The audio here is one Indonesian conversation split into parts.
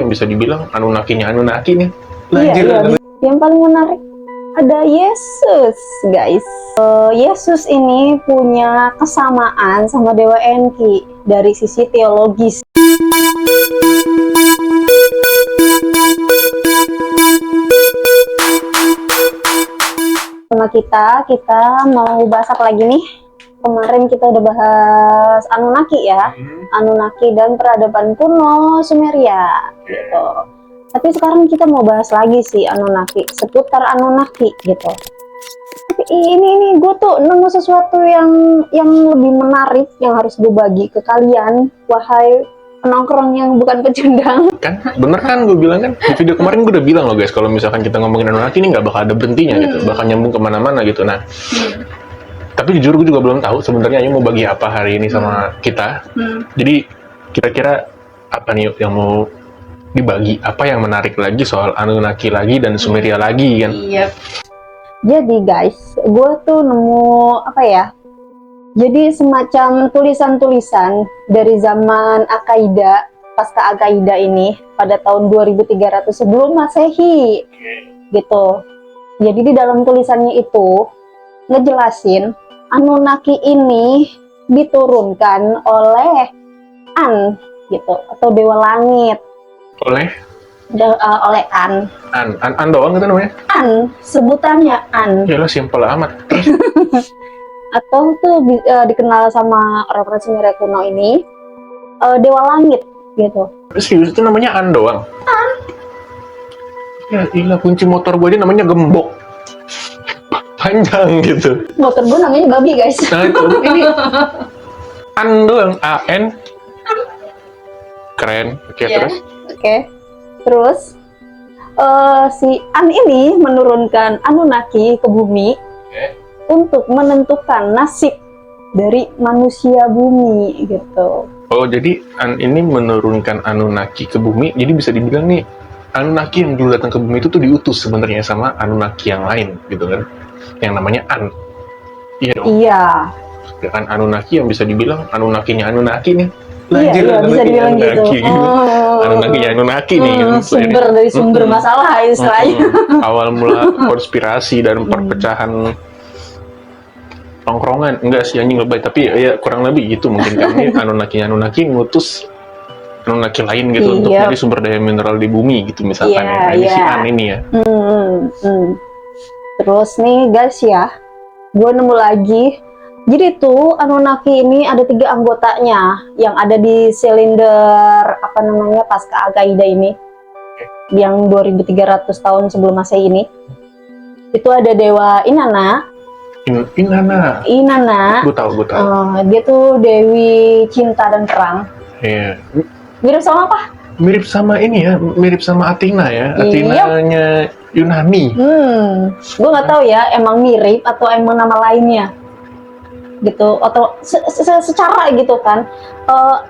yang bisa dibilang Anunnakinya Anunnaki nih. Iya. Yang paling menarik ada Yesus, guys. Yesus ini punya kesamaan sama Dewa Enki dari sisi teologis. Sama kita mau bahas apa lagi nih? Kemarin kita udah bahas Anunnaki ya, Anunnaki dan peradaban kuno Sumeria gitu. Tapi sekarang kita mau bahas lagi sih Anunnaki, seputar Anunnaki gitu. Tapi ini gue tuh nemu sesuatu yang lebih menarik yang harus gue bagi ke kalian, wahai penongkrong yang bukan pecundang. Kan bener kan gue bilang kan di video kemarin gue udah bilang loh guys, kalau misalkan kita ngomongin Anunnaki ini nggak bakal ada berhentinya gitu, bakal nyambung kemana-mana gitu. Nah, tapi jujur gue juga belum tahu sebenarnya Ayu mau bagi apa hari ini sama kita. Jadi kira-kira apa nih yang mau dibagi, apa yang menarik lagi soal Anunnaki lagi dan Sumeria lagi kan? Iya. Jadi guys, gue tuh nemu apa ya? Jadi semacam tulisan-tulisan dari zaman Akaida, pasca Akaida ini pada tahun 2300 sebelum Masehi, gitu. Jadi di dalam tulisannya itu ngejelasin Anunnaki ini diturunkan oleh An, gitu, atau Dewa Langit. Oleh An doang gitu namanya? An, sebutannya An. Yalah, simpel amat. Atau tuh dikenal sama orang-orang Sumeria kuno ini Dewa Langit gitu. Serius itu namanya An doang? An. Ya gila, kunci motor gue aja namanya gembok. Panjang gitu. Motor gue namanya babi guys. Nah itu, ini An doang, A-N. Keren, oke, terus? Oke. Terus si An ini menurunkan Anunnaki ke bumi untuk menentukan nasib dari manusia bumi gitu. Oh, jadi An ini menurunkan Anunnaki ke bumi, jadi bisa dibilang nih Anunnaki yang dulu datang ke bumi itu tuh diutus sebenarnya sama Anunnaki yang lain gitu kan, yang namanya An. Iya dong. Iya. Ya kan, Anunnaki yang bisa dibilang Anunnakinya Anunnaki nih. Iya, bisa dibilang gitu. Anunnaki Anunnaki nih. Sumber dari sumber masalah istilahnya. Awal mula konspirasi dan perpecahan tongkrongan, enggak sih anjing lebay, tapi ya kurang lebih gitu mungkin kan. Ini Anunnaki ngutus Anunnaki lain gitu untuk jadi sumber daya mineral di bumi gitu misalkan ya. Ini si An ini ya. Terus nih guys ya, gue nemu lagi. Jadi tuh Anunnaki ini ada 3 anggotanya yang ada di silinder apa namanya pasca Akaida ini, yang 2300 tahun sebelum Masehi ini. Itu ada Dewa Inanna. Inanna. Gue tahu. Dia tuh Dewi Cinta dan Perang. Iya. Mirip sama apa? Mirip sama ini ya, mirip sama Athena ya. Athenanya Yunani. Gue nggak tahu ya, emang mirip atau emang nama lainnya gitu, atau secara gitu kan.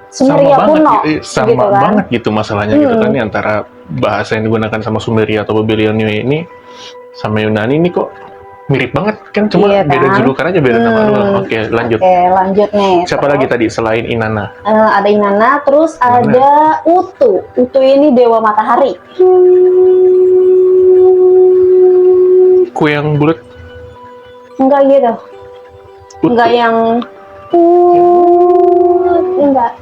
Sumeria kuno sama gitu kan? Banget gitu masalahnya gitu kan, nih antara bahasa yang digunakan sama Sumeria atau Babylonian ini sama Yunani ini kok mirip banget kan, cuma beda julukan aja, beda nama doang. Oke, lanjut nih. Siapa lagi tadi selain Inanna? Ada Inanna, terus ada Utu. Utu ini Dewa Matahari. Kue yang bulat? Enggak gitu. Utu. Enggak yang enggak.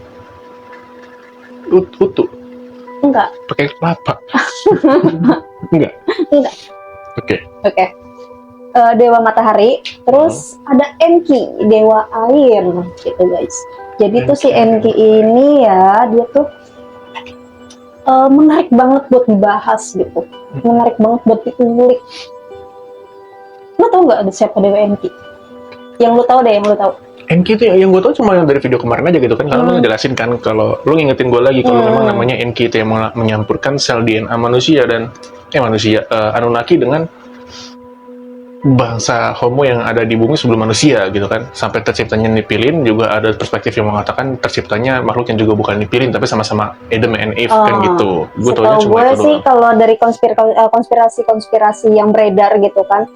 Utu. Enggak. Pakai kelapa. Enggak. Oke. Dewa Matahari, terus ada Enki, Dewa Air gitu guys. Jadi tuh si Enki ini ya, dia tuh menarik banget buat dibahas gitu, menarik banget buat diulik. Lo tau nggak ada siapa Dewa Enki? Yang lo tau deh, yang lo tau. Enki itu yang gue tau cuma yang dari video kemarin aja gitu kan, kalau lo ngejelasin kan, kalau lo ngingetin gue lagi kalau memang namanya Enki itu yang menyampurkan sel DNA manusia dan Anunnaki dengan bangsa Homo yang ada di bumi sebelum manusia gitu kan, sampai terciptanya Nipilin. Juga ada perspektif yang mengatakan terciptanya makhluk yang juga bukan Nipilin tapi sama-sama Adam and Eve kan gitu. Gue taunya cuma itu sih doang. Kalau dari konspirasi yang beredar gitu kan,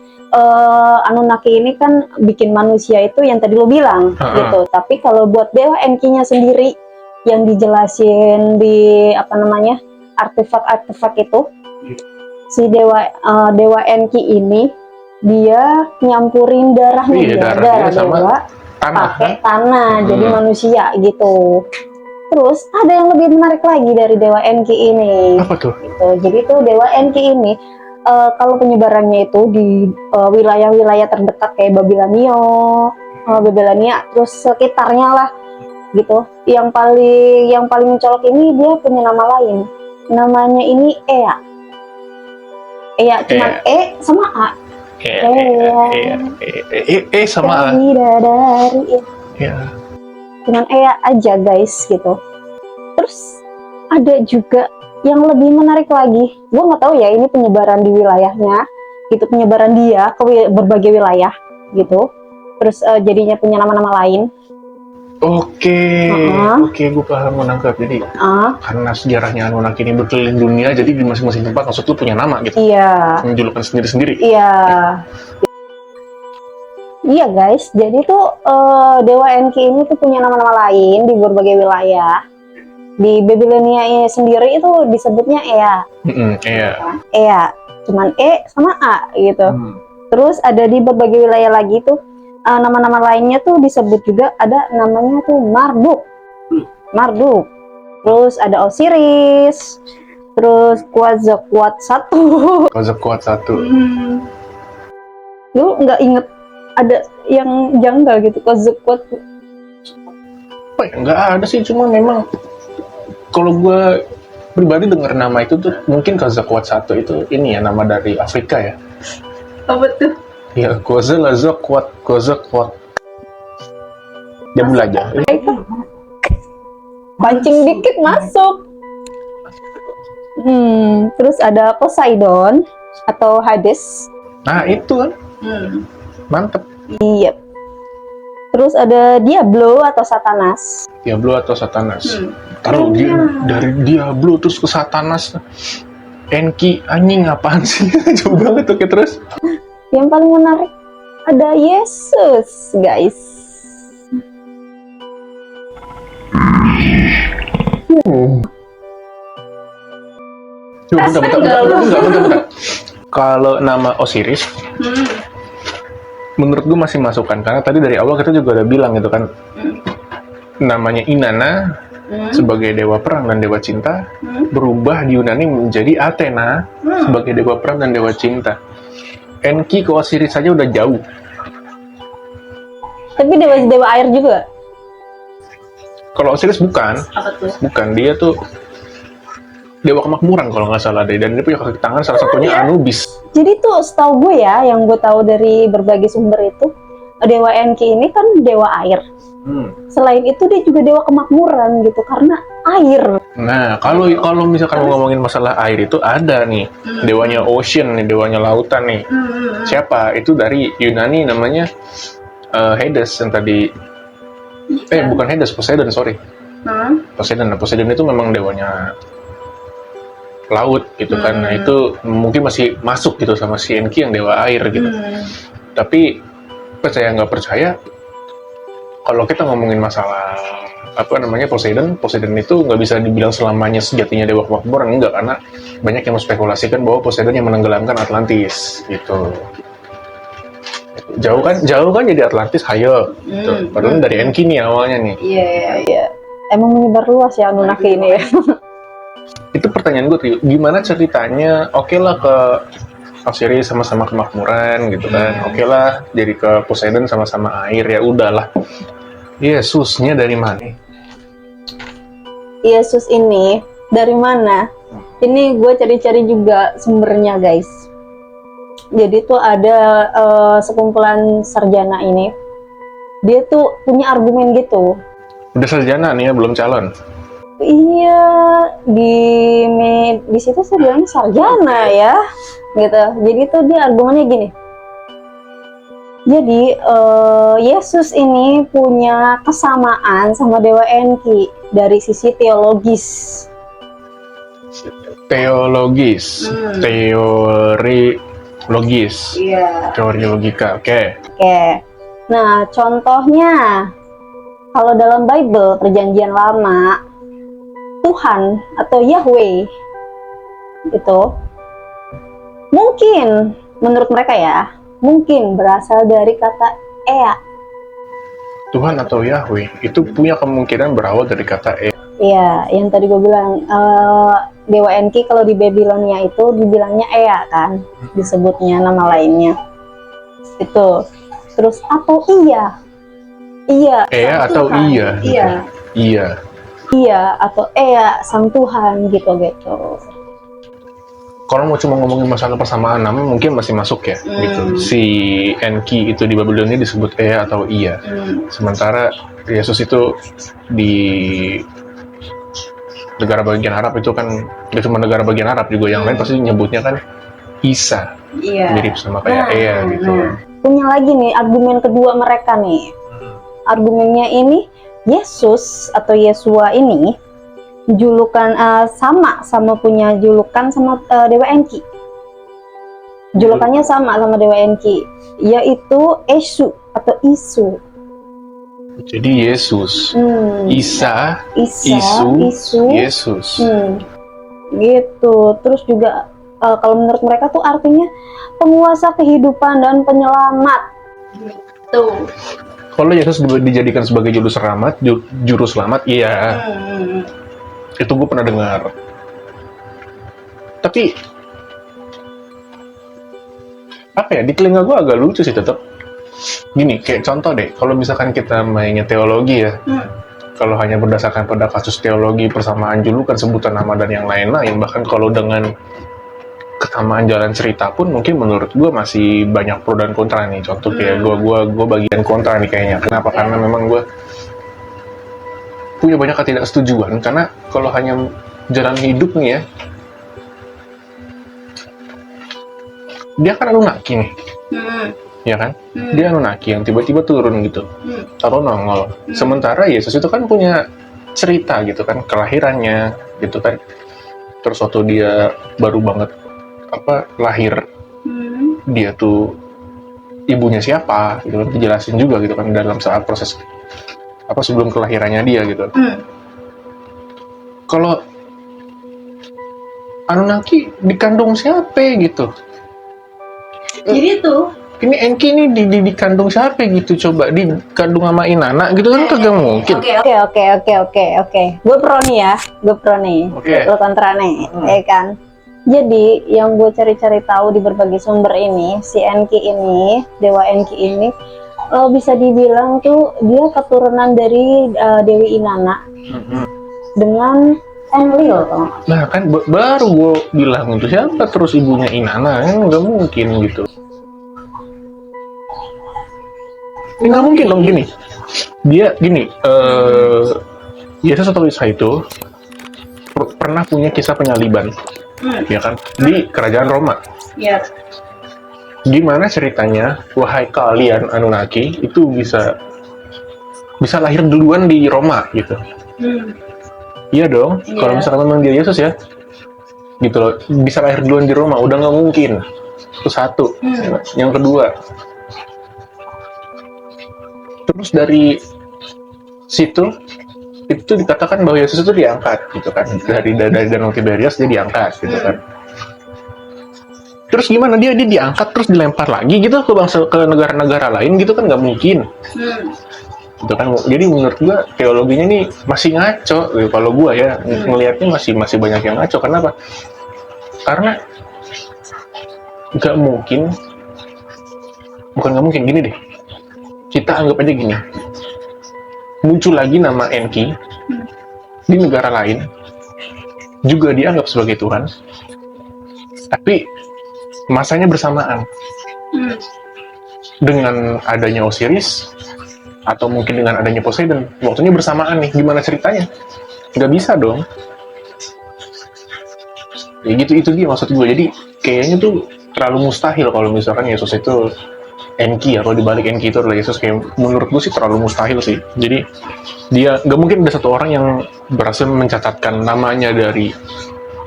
Anunnaki ini kan bikin manusia itu yang tadi lo bilang gitu. Tapi kalau buat Dewa Enki-nya sendiri yang dijelasin di apa namanya artefak-artefak itu, si dewa Enki ini dia nyampurin darahnya Iya, dia, darah dia sama dewa tanah pakai kan? tanah jadi manusia gitu. Terus ada yang lebih menarik lagi dari dewa Enki ini. Apa tuh? Gitu. Jadi tuh dewa Enki ini kalau penyebarannya itu di wilayah-wilayah terdekat kayak Babilonia, terus sekitarnya lah gitu. Yang paling mencolok ini dia punya nama lain. Namanya ini Ea. Ea cuman E sama A. Sama Bidadari. ya. Cuman Ea aja guys gitu. Terus ada juga yang lebih menarik lagi, gue nggak tahu ya ini penyebaran di wilayahnya, gitu penyebaran dia ke berbagai wilayah gitu, terus jadinya punya nama-nama lain. Oke, gue paham, menangkap. Jadi karena sejarahnya Anunnaki ini berkeliling dunia, jadi di masing-masing tempat maksud lu punya nama gitu. Iya. Menjulukan sendiri-sendiri. Iya. Iya guys, jadi tuh dewa Enki ini tuh punya nama-nama lain di berbagai wilayah. Di Babilonia ini sendiri itu disebutnya Ea. Ea, cuman E sama A gitu. Terus ada di berbagai wilayah lagi tuh nama-nama lainnya tuh disebut juga, ada namanya tuh Marduk. Terus ada Osiris. Terus Quetzalcoatl 1. Lu nggak inget ada yang janggal gitu Quetzalcoatl? Apa ya? Nggak ada sih, cuma memang kalau gue pribadi dengar nama itu tuh mungkin Quetzalcoatl 1 itu ini ya, nama dari Afrika ya. Apa tuh? Ya, Quetzalcoatl. Dia belajar. Pancing dikit masuk. Terus ada Poseidon atau Hades. Nah, itu kan. Mantep. Iya. Terus ada Diablo atau Satanas. Taruh dia dari Diablo terus ke Satanas. Enki anjing apaan sih? Jauh banget tuh terus. Yang paling menarik ada Yesus, guys. Bentar. Kalau nama Osiris, menurut gue masih masukkan, karena tadi dari awal kita juga udah bilang gitu kan, namanya Inanna sebagai dewa perang dan dewa cinta berubah di Yunani menjadi Athena sebagai dewa perang dan dewa cinta. Enki ke Osiris saja udah jauh. Tapi dewa air juga. Kalau Osiris bukan, dia tuh dewa kemakmuran kalau nggak salah deh, dan dia punya kaki tangan, salah satunya Anubis. Jadi tuh setahu gue ya, yang gue tahu dari berbagai sumber itu, dewa Enki ini kan dewa air. Selain itu dia juga dewa kemakmuran gitu, karena air. Nah, kalau misalkan ngomongin masalah air itu ada nih, dewanya ocean nih, dewanya lautan nih. Siapa? Itu dari Yunani namanya Hades yang tadi. Bukan Hades, Poseidon, sorry. Poseidon itu memang dewanya laut gitu kan. Nah, itu mungkin masih masuk gitu sama si Enki yang dewa air gitu. Tapi percaya nggak percaya, kalau kita ngomongin masalah Poseidon itu nggak bisa dibilang selamanya sejatinya dewa kemakmuran, enggak, karena banyak yang menspekulasikan bahwa Poseidon yang menenggelamkan Atlantis gitu. Jauh kan jadi Atlantis, hayo gitu. Padahal dari Enki nih awalnya nih. Iya. Emang menyebar luas ya Anunnaki ini ya. Itu pertanyaan gue tuh, gimana ceritanya? Oke lah ke Osiris sama-sama kemakmuran gitu kan. Oke lah jadi ke Poseidon sama-sama air, ya udahlah. Yesusnya dari mana? Yesus ini dari mana? Ini gue cari-cari juga sumbernya guys. Jadi tuh ada sekumpulan sarjana ini. Dia tuh punya argumen gitu. Udah sarjana nih ya, belum calon. Iya, di situ saya bilangnya sarjana ya, gitu. Jadi tuh dia argumennya gini. Jadi Yesus ini punya kesamaan sama dewa Enki dari sisi teologis. Teori logis. Iya. Teori logika. Oke. Nah, contohnya kalau dalam Bible Perjanjian Lama, Tuhan atau Yahweh itu mungkin menurut mereka ya, mungkin berasal dari kata Ea. Tuhan atau Yahweh itu punya kemungkinan berawal dari kata Iya, yang tadi gue bilang Dewa Enki kalau di Babilonia itu dibilangnya Ea kan, disebutnya nama lainnya. Itu. Terus atau iya. Iya. Ea atau Tuhan. iya. Iya. Iya. Iya atau Ea sang Tuhan gitu. Kalau mau cuma ngomongin masalah persamaan nama mungkin masih masuk ya gitu. Si Enki itu di Babilonia disebut Ea atau iya. Sementara Yesus itu di negara bagian Arab itu kan gak cuma negara bagian Arab juga yang lain pasti nyebutnya kan Isa. Iya. Mirip sama kayak Ea gitu. Punya lagi nih argumen kedua mereka nih. Argumennya ini Yesus atau Yesua ini julukan sama punya julukan sama Dewa Enki. Julukannya sama Dewa Enki, yaitu Esu atau Isu. Jadi Yesus, Isa, Isu, Yesus. Gitu. Terus juga kalau menurut mereka tuh artinya penguasa kehidupan dan penyelamat. Gitu. Kalau Yesus dijadikan sebagai juru selamat, iya. Itu gue pernah dengar. Tapi apa ya, di telinga gue agak lucu sih tetap. Gini, kayak contoh deh, kalau misalkan kita mainnya teologi ya, kalau hanya berdasarkan pada kasus teologi, persamaan julukan, sebutan nama dan yang lain-lain, bahkan kalau dengan kesamaan jalan cerita pun mungkin menurut gue masih banyak pro dan kontra nih. Contoh kayak gue bagian kontra nih kayaknya. Kenapa? Karena memang gue punya banyak ketidaksetujuan, karena kalau hanya jalan hidup nih ya, dia kan Anunnaki nih, ya kan? Dia Anunnaki yang tiba-tiba turun gitu, atau nongol. Sementara Yesus itu kan punya cerita gitu kan, kelahirannya gitu kan. Terus waktu dia baru banget lahir, dia tuh ibunya siapa gitu kan, dijelasin juga gitu kan dalam saat proses sebelum kelahirannya dia gitu. Kalau Anunnaki dikandung siapa gitu? Jadi tuh Ini Enki ini dikandung siapa gitu? Coba dikandung sama Inanna gitu kan kagak mungkin. Oke. Gue pro nih. Lo kontra nih, ya kan? Jadi yang gue cari-cari tahu di berbagai sumber ini, si Enki ini, Dewa Enki ini, bisa dibilang tuh dia keturunan dari Dewi Inanna dengan Enlil tuh. Nah kan baru gue bilang itu siapa terus ibunya Inanna, kan nggak mungkin gitu. Nggak mungkin dong gini. Dia gini, Yesus atau Isa itu pernah punya kisah penyaliban, ya kan, di kerajaan Roma. Iya. Gimana ceritanya, wahai kalian Anunnaki itu bisa lahir duluan di Roma gitu? Iya dong. Kalau misalkan memang dia Yesus ya, gitu loh, bisa lahir duluan di Roma, udah nggak mungkin. Itu satu. Yang kedua, terus dari situ itu dikatakan bahwa Yesus itu diangkat gitu kan, dari Danau Tiberias dia diangkat gitu kan. Terus gimana dia diangkat terus dilempar lagi gitu ke negara-negara lain gitu kan, nggak mungkin. Gitu kan. Jadi menurut gua teologinya ini masih ngaco gitu. Kalau gua ya ngelihatnya masih banyak yang ngaco. Kenapa? Karena nggak mungkin, gini deh. Kita anggap aja gini. Muncul lagi nama Enki di negara lain, juga dianggap sebagai Tuhan, tapi masanya bersamaan dengan adanya Osiris atau mungkin dengan adanya Poseidon, waktunya bersamaan nih. Gimana ceritanya? Nggak bisa dong. Ya gitu, itu dia maksud gue. Jadi kayaknya tuh terlalu mustahil kalau misalkan Yesus itu Enki, atau dibalik Enki itu adalah Yesus. Kayak menurut gue sih terlalu mustahil sih. Jadi dia nggak mungkin ada satu orang yang berhasil mencatatkan namanya dari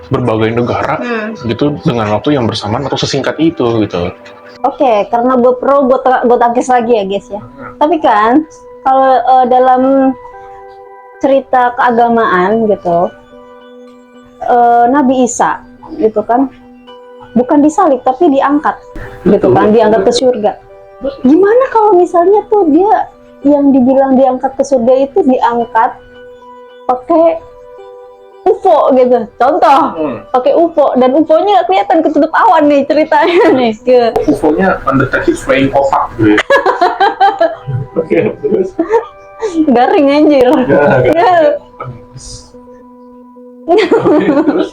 berbagai negara gitu dengan waktu yang bersamaan atau sesingkat itu gitu. Oke, karena gue pro, gue tagih lagi ya guys ya. Tapi kan kalau dalam cerita keagamaan gitu, Nabi Isa gitu kan, bukan disalib tapi diangkat gitu kan, diangkat ke surga. Gimana kalau misalnya tuh dia yang dibilang diangkat ke surga itu diangkat pakai UFO gitu, contoh pakai UFO, dan UFO-nya nggak kelihatan, ketutup awan nih ceritanya nih. UFO-nya mendeteksi flying opak gitu. Oke, terus Garing anjir. terus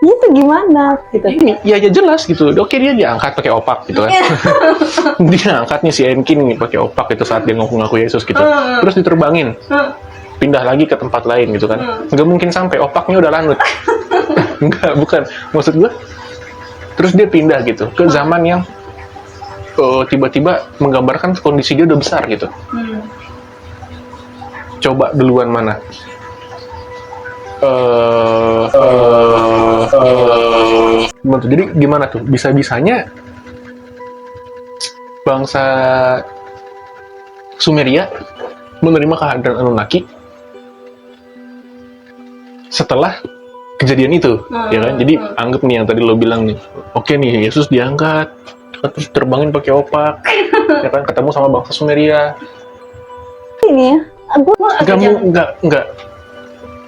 Itu gimana gitu. ini ya jelas gitu. Oke, dia diangkat pakai opak gitu kan. Dia angkat nih si Enkin nih pakai opak itu saat dia ngaku Yesus gitu. Terus diterbangin. Pindah lagi ke tempat lain gitu kan. Nggak mungkin sampai opaknya udah lanut. Enggak, bukan. Maksud gue terus dia pindah gitu ke zaman yang tiba-tiba menggambarkan kondisi dia udah besar gitu. Coba duluan mana? Jadi gimana tuh? Bisa-bisanya bangsa Sumeria menerima kehadiran Anunnaki setelah kejadian itu, ya kan? Jadi anggap nih yang tadi lo bilang nih, oke nih Yesus diangkat, terus terbangin pakai opak, ya kan? Ketemu sama bangsa Sumeria. Ini ya, gue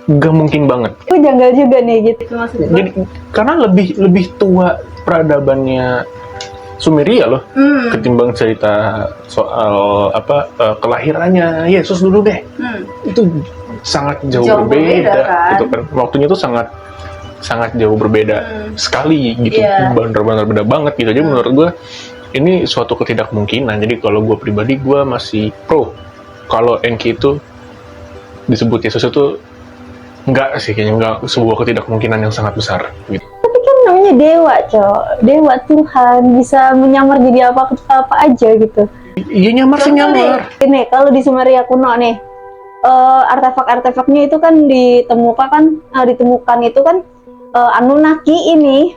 Nggak mungkin banget. gue janggal juga nih gitu maksudnya. Jadi karena lebih tua peradabannya Sumeria loh, ketimbang cerita soal kelahirannya Yesus dulu deh. Itu sangat jauh berbeda kan? gitu kan. Waktunya tuh sangat jauh berbeda sekali gitu. Bener-bener beda banget gitu. Jadi menurut gue ini suatu ketidakmungkinan. Jadi kalau gue pribadi, gue masih pro kalau Enki itu disebut Yesus itu enggak sih, kayaknya enggak, sebuah ketidakmungkinan yang sangat besar gitu. Tapi kan namanya dewa, dewa Tuhan, bisa menyamar jadi apa aja gitu. Iya, nyamar sih nyamar. Ini kalau di Sumeria kuno nih, artefak-artefaknya itu kan ditemukan itu kan Anunnaki ini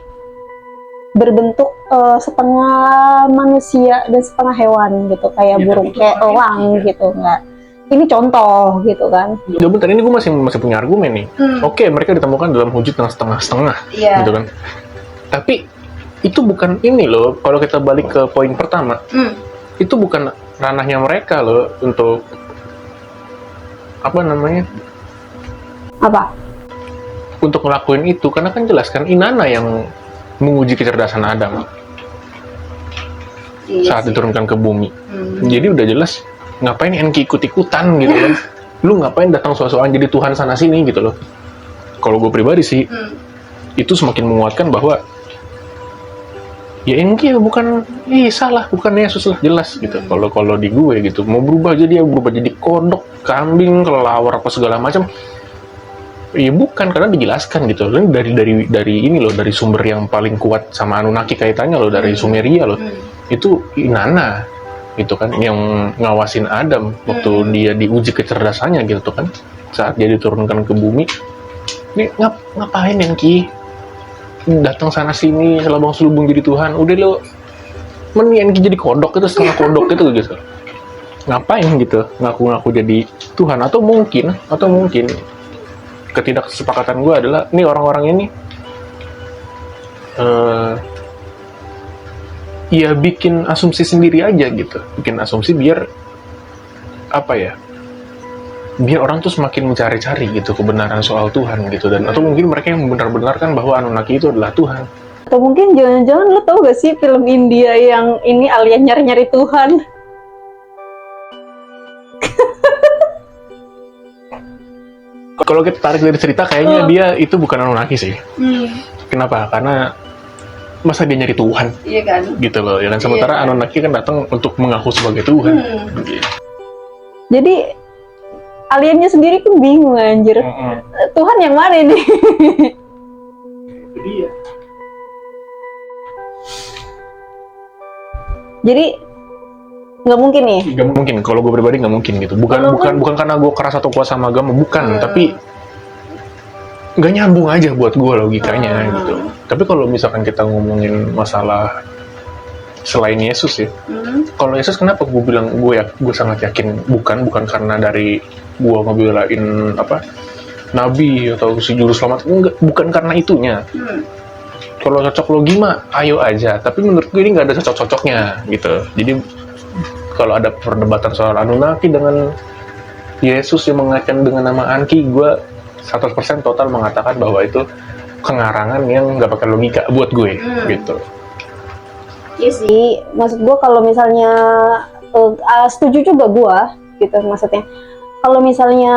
berbentuk setengah manusia dan setengah hewan gitu, kayak burung, kayak elang gitu, enggak. Ini contoh gitu kan. Ya bentar, ini gue masih punya argumen nih. Oke, mereka ditemukan dalam wujud yang setengah-setengah gitu kan. Tapi itu bukan ini loh, kalau kita balik ke poin pertama, itu bukan ranahnya mereka loh untuk untuk ngelakuin itu, karena kan jelas kan Inanna yang menguji kecerdasan Adam saat diturunkan ke bumi. Jadi udah jelas ngapain Enki ikut-ikutan gitu kan. Lu ngapain datang soal-soal jadi Tuhan sana sini gitu loh. Kalau gue pribadi sih, itu semakin menguatkan bahwa ya Enki bukan Isa lah, bukan Yesus lah, jelas gitu. Kalau di gue gitu, mau berubah jadi kodok, kambing, kelelawar apa segala macam. Ya bukan, karena dijelaskan gitu. Dari ini loh, dari sumber yang paling kuat sama Anunnaki kaitannya loh, dari Sumeria loh. Itu Inanna gitu kan, yang ngawasin Adam waktu dia diuji kecerdasannya gitu kan, saat dia diturunkan ke bumi. Ini ngapain Enki datang sana sini selabang selubung jadi Tuhan? Udah lo mending Enki jadi kodok itu, setengah kodok gitu. Ngapain gitu ngaku-ngaku jadi Tuhan? Atau mungkin ketidaksepakatan gue adalah ini orang-orang ini ya bikin asumsi sendiri aja gitu, bikin asumsi biar biar orang tuh semakin mencari-cari gitu kebenaran soal Tuhan gitu, dan atau mungkin mereka yang benar-benarkan bahwa Anunnaki itu adalah Tuhan. Atau mungkin jangan-jangan lo tau gak sih film India yang ini alien nyari-nyari Tuhan? Kalau kita tarik dari cerita, kayaknya dia itu bukan Anunnaki sih. Kenapa? Karena masa dia nyari Tuhan? Iya kan? Gitu loh, ya kan? Sementara Anunnaki kan datang untuk mengaku sebagai Tuhan. Jadi aliennya sendiri pun bingung anjir. Tuhan yang mana ini? Itu dia. Jadi nggak mungkin nih? Nggak mungkin. Kalau gue pribadi nggak mungkin gitu. Bukan karena gue keras atau kuat sama agama, bukan. Tapi nggak nyambung aja buat gue logikanya gitu. Tapi kalau misalkan kita ngomongin masalah selain Yesus ya, kalau Yesus kenapa gue bilang gue sangat yakin bukan karena dari gue ngebelain nabi atau si juru selamat, enggak, bukan karena itunya. kalau cocok logi mah ayo aja, tapi menurut gue ini nggak ada cocok-cocoknya gitu. Jadi kalau ada perdebatan soal Anunnaki dengan Yesus yang mengaitkan dengan nama Anki, gue 100% total mengatakan bahwa itu kengarangan yang nggak pakai logika buat gue gitu. Iya sih, maksud gue kalau misalnya setuju juga gue gitu, maksudnya kalau misalnya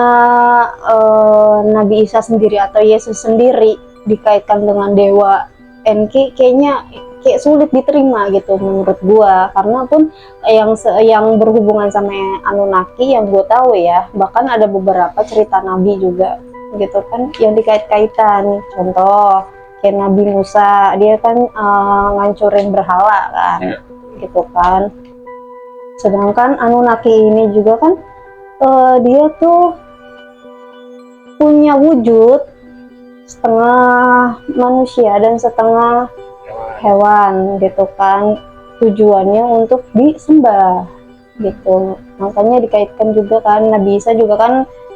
Nabi Isa sendiri atau Yesus sendiri dikaitkan dengan dewa Enki, kayaknya kayak sulit diterima gitu menurut gue, karena pun yang berhubungan sama Anunnaki yang gue tahu ya, bahkan ada beberapa cerita Nabi juga gitu kan yang dikait-kaitan. Contoh kayak Nabi Musa, dia kan ngancurin berhala kan, gitu kan. Sedangkan Anunnaki ini juga kan dia tuh punya wujud setengah manusia dan setengah hewan gitu kan, tujuannya untuk disembah gitu. Makanya dikaitkan juga kan Nabi Isa juga kan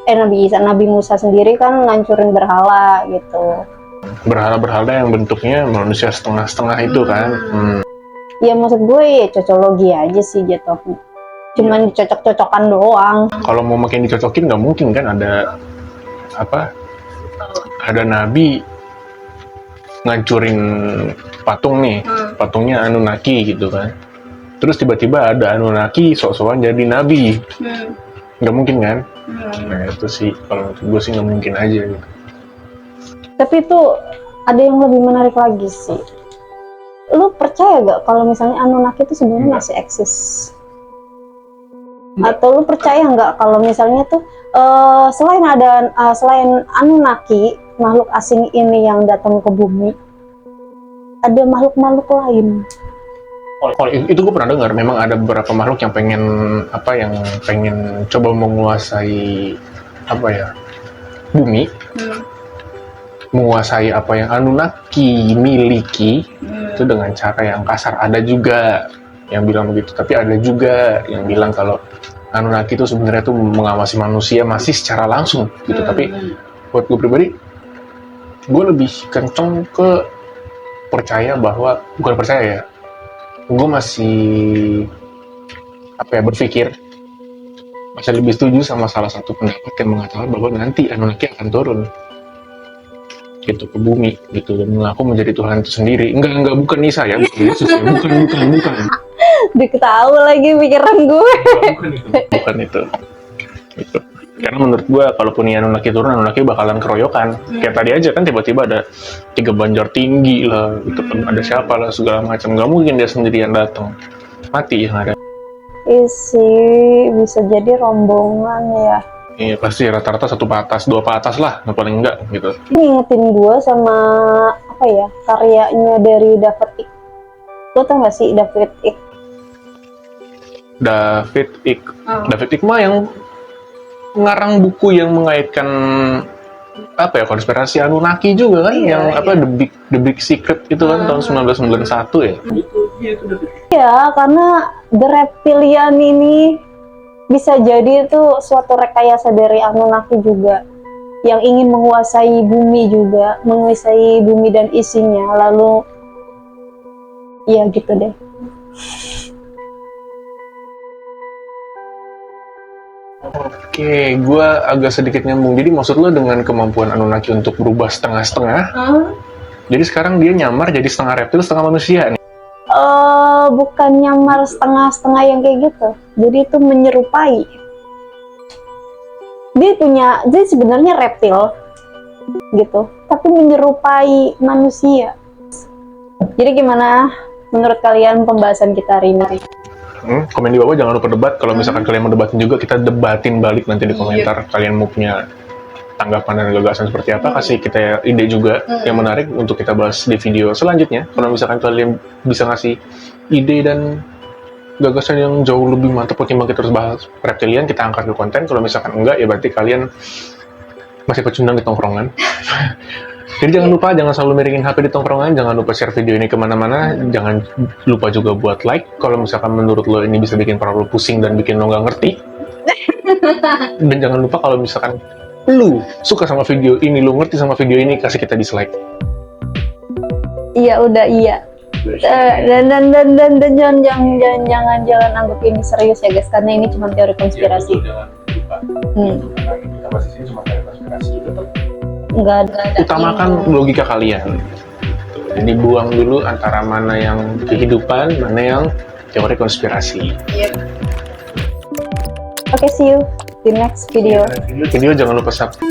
Nabi Musa sendiri kan ngancurin berhala gitu. Berhala-berhala yang bentuknya manusia setengah-setengah itu kan. Ya maksud gue ya cocologi aja sih gitu, cuman dicocok-cocokan doang. Kalau mau makin dicocokin nggak mungkin kan, ada nabi ngancurin patung nih, patungnya Anunnaki gitu kan. Terus tiba-tiba ada Anunnaki sok-sokan jadi nabi, nggak mungkin kan? Nah itu sih kalau menurut gue sih nggak mungkin aja gitu. Tapi itu ada yang lebih menarik lagi sih. Lu percaya gak kalau misalnya Anunnaki itu sebenarnya masih eksis? Atau lu percaya nggak kalau misalnya tuh selain Anunnaki, makhluk asing ini yang datang ke bumi, ada makhluk-makhluk lain? Kalau itu gue pernah dengar, memang ada beberapa makhluk yang pengen coba menguasai bumi, menguasai apa yang Anunnaki miliki, itu dengan cara yang kasar. Ada juga yang bilang begitu, tapi ada juga yang bilang kalau Anunnaki itu sebenarnya tuh mengawasi manusia masih secara langsung gitu. Tapi buat gue pribadi, gue lebih kenceng ke percaya bahwa, bukan percaya ya, gue masih berpikir masih lebih setuju sama salah satu pendapat yang mengatakan bahwa nanti Anunnaki akan turun gitu ke bumi gitu dan mengaku menjadi Tuhan itu sendiri. Enggak, bukan Isa ya, bukan Yesus ya, bukan. Diketahui lagi pikiran gue. Bukan itu. Gitu. Karena menurut gue, kalaupun Anunnaki turun, Anunnaki bakalan keroyokan. Kayak tadi aja kan tiba-tiba ada 3 banjar tinggi lah, gitu kan, ada siapa lah segala macam. Gak mungkin dia sendirian datang, mati yang ada. Isi bisa jadi rombongan ya. Iya pasti rata-rata 1 patas, 2 patas lah, paling enggak gitu. Ini ingetin gue sama karyanya dari David Icke. Lo tau gak sih David Icke? David Icke mah yang ngarang buku yang mengaitkan konspirasi Anunnaki juga kan, The Big Secret itu kan tahun 1991 ya. Iya, karena The Reptilian ini bisa jadi itu suatu rekayasa dari Anunnaki juga, yang ingin menguasai bumi dan isinya. Lalu ya gitu deh. Oke, gue agak sedikit nyambung. Jadi maksud lo dengan kemampuan Anunnaki untuk berubah setengah-setengah, jadi sekarang dia nyamar jadi setengah reptil, setengah manusia nih? Bukan nyamar setengah-setengah yang kayak gitu. Jadi itu menyerupai. Dia sebenarnya reptil gitu, tapi menyerupai manusia. Jadi gimana menurut kalian pembahasan kita hari ini? Komen di bawah, jangan lupa debat. Kalau misalkan kalian mau debatin juga, kita debatin balik nanti di komentar. Kalian mau punya tanggapan dan gagasan seperti apa, kasih kita ide juga yang menarik untuk kita bahas di video selanjutnya. Kalau misalkan kalian bisa ngasih ide dan gagasan yang jauh lebih mantap ketimbang kita terus bahas reptilian, kita angkat ke konten. Kalau misalkan enggak, ya berarti kalian masih pecundang di tongkrongan. Jadi jangan selalu miringin HP di tongkrongan, jangan lupa share video ini kemana-mana, jangan lupa juga buat like. Kalau misalkan menurut lo ini bisa bikin para lo pusing dan bikin lo nggak ngerti. Dan jangan lupa kalau misalkan lu suka sama video ini, lu ngerti sama video ini, kasih kita dislike. Iya udah iya. Dan jangan anggap ini serius ya guys, karena ini cuma teori konspirasi. Jangan lupa. Hmm. Karena kita masih sini cuma teori konspirasi. Tetap Nggak ada utamakan logika kalian. Jadi buang dulu antara mana yang kehidupan, mana yang teori konspirasi. Oke, see you di next video. Video jangan lupa subscribe.